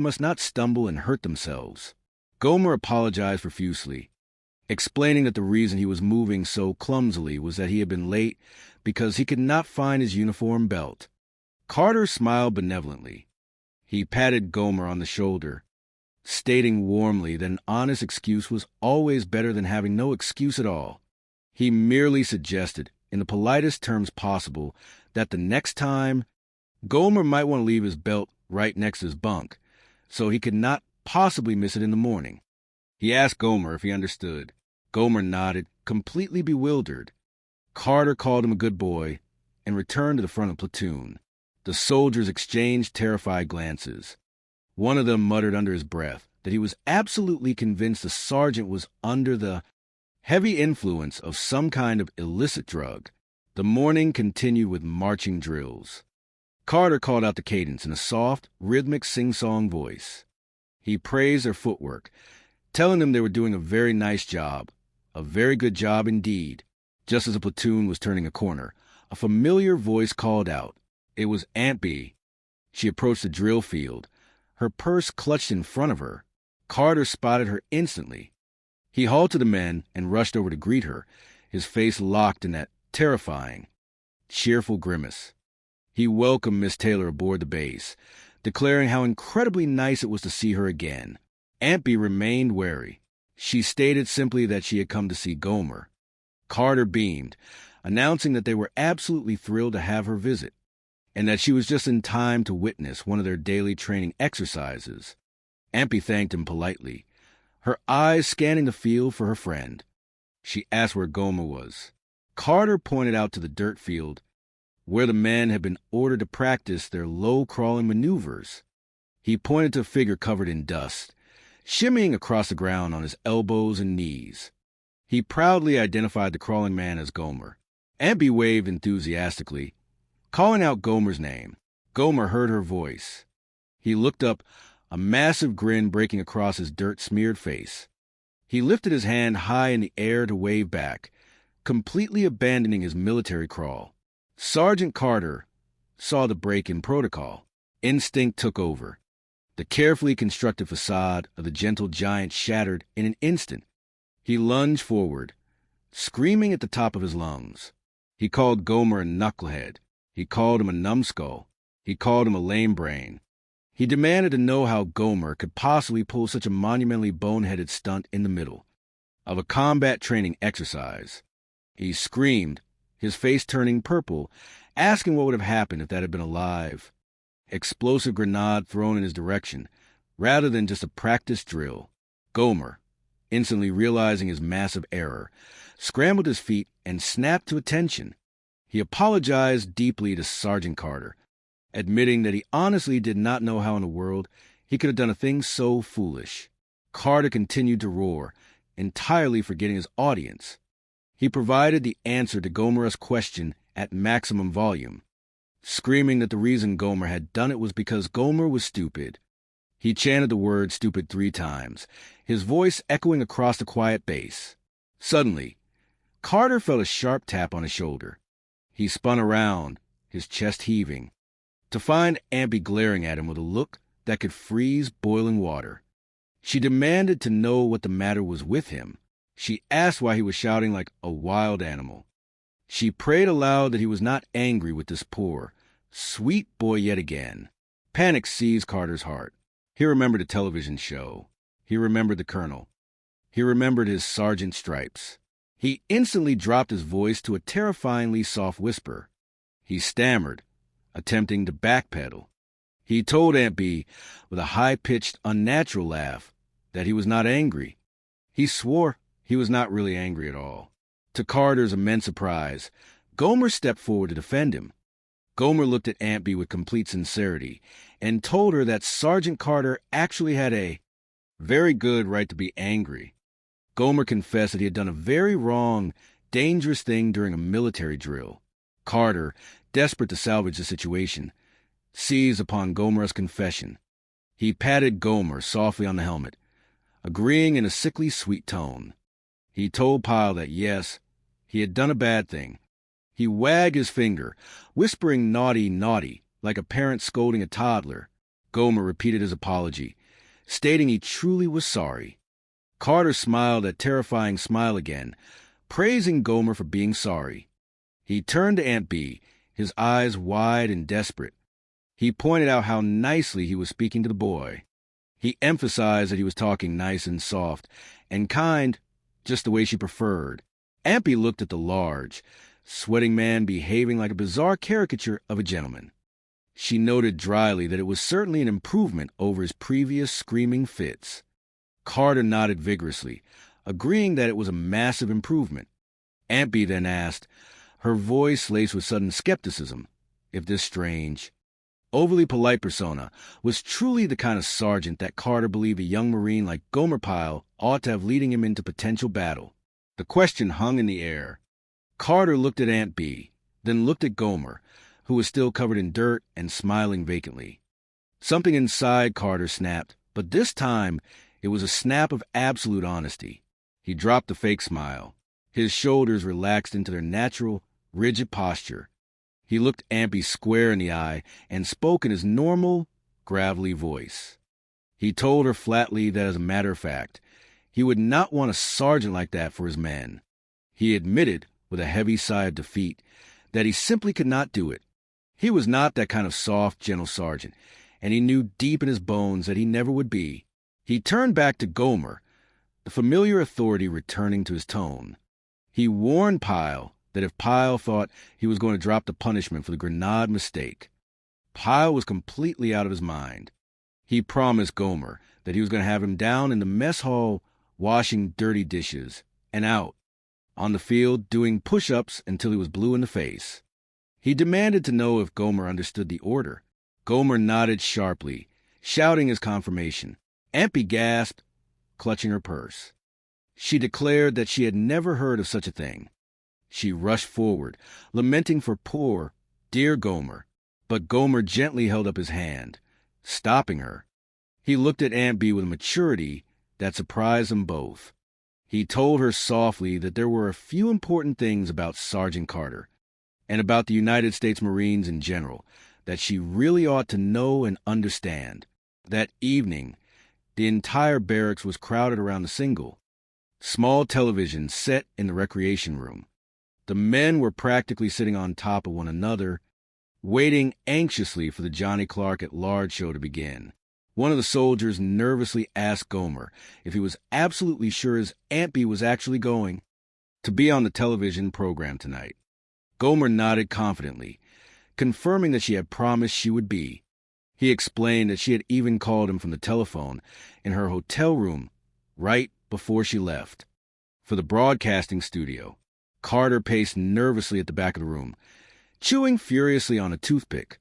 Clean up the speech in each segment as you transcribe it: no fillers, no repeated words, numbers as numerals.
must not stumble and hurt themselves. Gomer apologized profusely, explaining that the reason he was moving so clumsily was that he had been late because he could not find his uniform belt. Carter smiled benevolently. He patted Gomer on the shoulder, stating warmly that an honest excuse was always better than having no excuse at all. He merely suggested, in the politest terms possible, that the next time Gomer might want to leave his belt right next to his bunk, so he could not possibly miss it in the morning. He asked Gomer if he understood. Gomer nodded, completely bewildered. Carter called him a good boy and returned to the front of the platoon. The soldiers exchanged terrified glances. One of them muttered under his breath that he was absolutely convinced the sergeant was under the heavy influence of some kind of illicit drug. The morning continued with marching drills. Carter called out the cadence in a soft, rhythmic sing-song voice. He praised their footwork, telling them they were doing a very nice job, a very good job indeed. Just as the platoon was turning a corner, a familiar voice called out. It was Aunt Bee. She approached the drill field, her purse clutched in front of her. Carter spotted her instantly. He halted the men and rushed over to greet her, his face locked in that terrifying, cheerful grimace. He welcomed Miss Taylor aboard the base, declaring how incredibly nice it was to see her again. Aunt Bee remained wary. She stated simply that she had come to see Gomer. Carter beamed, announcing that they were absolutely thrilled to have her visit, and that she was just in time to witness one of their daily training exercises. Aunt Bee thanked him politely, her eyes scanning the field for her friend. She asked where Gomer was. Carter pointed out to the dirt field, where the men had been ordered to practice their low-crawling maneuvers. He pointed to a figure covered in dust, shimmying across the ground on his elbows and knees. He proudly identified the crawling man as Gomer. Aunt Bee waved enthusiastically, calling out Gomer's name. Gomer heard her voice. He looked up, a massive grin breaking across his dirt-smeared face. He lifted his hand high in the air to wave back, completely abandoning his military crawl. Sergeant Carter saw the break in protocol. Instinct took over. The carefully constructed facade of the gentle giant shattered in an instant. He lunged forward, screaming at the top of his lungs. He called Gomer a knucklehead. He called him a numbskull. He called him a lame brain. He demanded to know how Gomer could possibly pull such a monumentally boneheaded stunt in the middle of a combat training exercise. He screamed, his face turning purple, asking what would have happened if that had been a live, explosive grenade thrown in his direction, rather than just a practice drill. Gomer, instantly realizing his massive error, scrambled his feet and snapped to attention. He apologized deeply to Sergeant Carter, admitting that he honestly did not know how in the world he could have done a thing so foolish. Carter continued to roar, entirely forgetting his audience. He provided the answer to Gomer's question at maximum volume, screaming that the reason Gomer had done it was because Gomer was stupid. He chanted the word stupid 3 times, his voice echoing across the quiet base. Suddenly, Carter felt a sharp tap on his shoulder. He spun around, his chest heaving, to find Aunt Bee glaring at him with a look that could freeze boiling water. She demanded to know what the matter was with him. She asked why he was shouting like a wild animal. She prayed aloud that he was not angry with this poor, sweet boy yet again. Panic seized Carter's heart. He remembered the television show. He remembered the colonel. He remembered his sergeant stripes. He instantly dropped his voice to a terrifyingly soft whisper. He stammered, attempting to backpedal. He told Aunt Bee, with a high-pitched, unnatural laugh, that he was not angry. He swore he was not really angry at all. To Carter's immense surprise, Gomer stepped forward to defend him. Gomer looked at Aunt Bee with complete sincerity and told her that Sergeant Carter actually had a very good right to be angry. Gomer confessed that he had done a very wrong, dangerous thing during a military drill. Carter, desperate to salvage the situation, seized upon Gomer's confession. He patted Gomer softly on the helmet, agreeing in a sickly sweet tone. He told Pyle that, yes, he had done a bad thing. He wagged his finger, whispering naughty, naughty, like a parent scolding a toddler. Gomer repeated his apology, stating he truly was sorry. Carter smiled that terrifying smile again, praising Gomer for being sorry. He turned to Aunt Bee, his eyes wide and desperate. He pointed out how nicely he was speaking to the boy. He emphasized that he was talking nice and soft and kind, just the way she preferred. Aunt Bee looked at the large, sweating man behaving like a bizarre caricature of a gentleman. She noted dryly that it was certainly an improvement over his previous screaming fits. Carter nodded vigorously, agreeing that it was a massive improvement. Aunt Bee then asked, her voice laced with sudden skepticism, if this strange, overly polite persona was truly the kind of sergeant that Carter believed a young Marine like Gomer-Pyle ought to have leading him into potential battle. The question hung in the air. Carter looked at Aunt Bee, then looked at Gomer, who was still covered in dirt and smiling vacantly. Something inside Carter snapped, but this time it was a snap of absolute honesty. He dropped the fake smile. His shoulders relaxed into their natural, rigid posture. He looked Aunt Bee square in the eye and spoke in his normal, gravelly voice. He told her flatly that, as a matter of fact, he would not want a sergeant like that for his men. He admitted, with a heavy sigh of defeat, that he simply could not do it. He was not that kind of soft, gentle sergeant, and he knew deep in his bones that he never would be. He turned back to Gomer, the familiar authority returning to his tone. He warned Pyle that if Pyle thought he was going to drop the punishment for the grenade mistake, Pyle was completely out of his mind. He promised Gomer that he was going to have him down in the mess hall washing dirty dishes and out on the field doing push-ups until he was blue in the face. He demanded to know if Gomer understood the order. Gomer nodded sharply, shouting his confirmation. Aunt Bee gasped, clutching her purse. She declared that she had never heard of such a thing. She rushed forward, lamenting for poor, dear Gomer, but Gomer gently held up his hand, stopping her. He looked at Aunt Bee with a maturity that surprised them both. He told her softly that there were a few important things about Sergeant Carter, and about the United States Marines in general, that she really ought to know and understand. That evening, the entire barracks was crowded around the single, small television set in the recreation room. The men were practically sitting on top of one another, waiting anxiously for the Johnny Clark at Large show to begin. One of the soldiers nervously asked Gomer if he was absolutely sure his Aunt Bee was actually going to be on the television program tonight. Gomer nodded confidently, confirming that she had promised she would be. He explained that she had even called him from the telephone in her hotel room right before she left. For the broadcasting studio, Carter paced nervously at the back of the room, chewing furiously on a toothpick.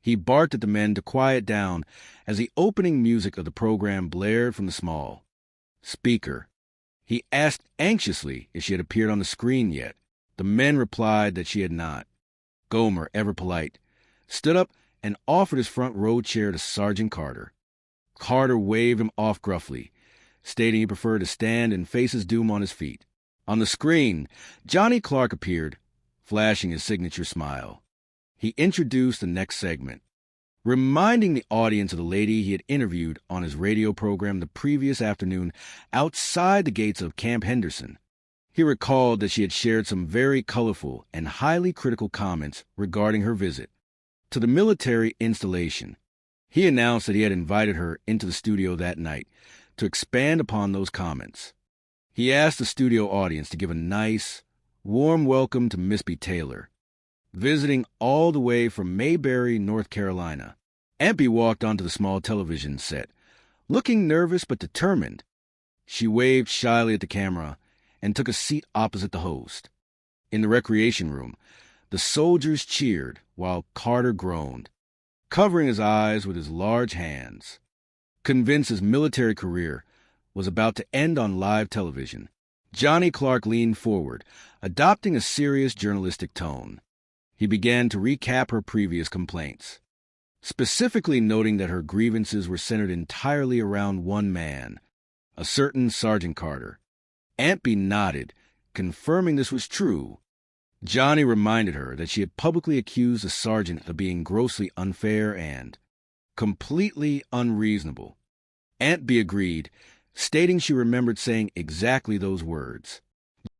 He barked at the men to quiet down as the opening music of the program blared from the small speaker. He asked anxiously if she had appeared on the screen yet. The men replied that she had not. Gomer, ever polite, stood up and offered his front row chair to Sergeant Carter. Carter waved him off gruffly, stating he preferred to stand and face his doom on his feet. On the screen, Johnny Clark appeared, flashing his signature smile. He introduced the next segment, reminding the audience of the lady he had interviewed on his radio program the previous afternoon outside the gates of Camp Henderson. He recalled that she had shared some very colorful and highly critical comments regarding her visit to the military installation. He announced that he had invited her into the studio that night to expand upon those comments. He asked the studio audience to give a nice, warm welcome to Miss B. Taylor, visiting all the way from Mayberry, North Carolina. Aunt Bee walked onto the small television set, looking nervous but determined. She waved shyly at the camera and took a seat opposite the host. In the recreation room, the soldiers cheered while Carter groaned, covering his eyes with his large hands, convinced his military career was about to end on live television. Johnny Clark leaned forward, adopting a serious journalistic tone. He began to recap her previous complaints, specifically noting that her grievances were centered entirely around one man, a certain Sergeant Carter. Aunt Bee nodded, confirming this was true. Johnny reminded her that she had publicly accused the sergeant of being grossly unfair and completely unreasonable. Aunt Bee agreed, stating she remembered saying exactly those words.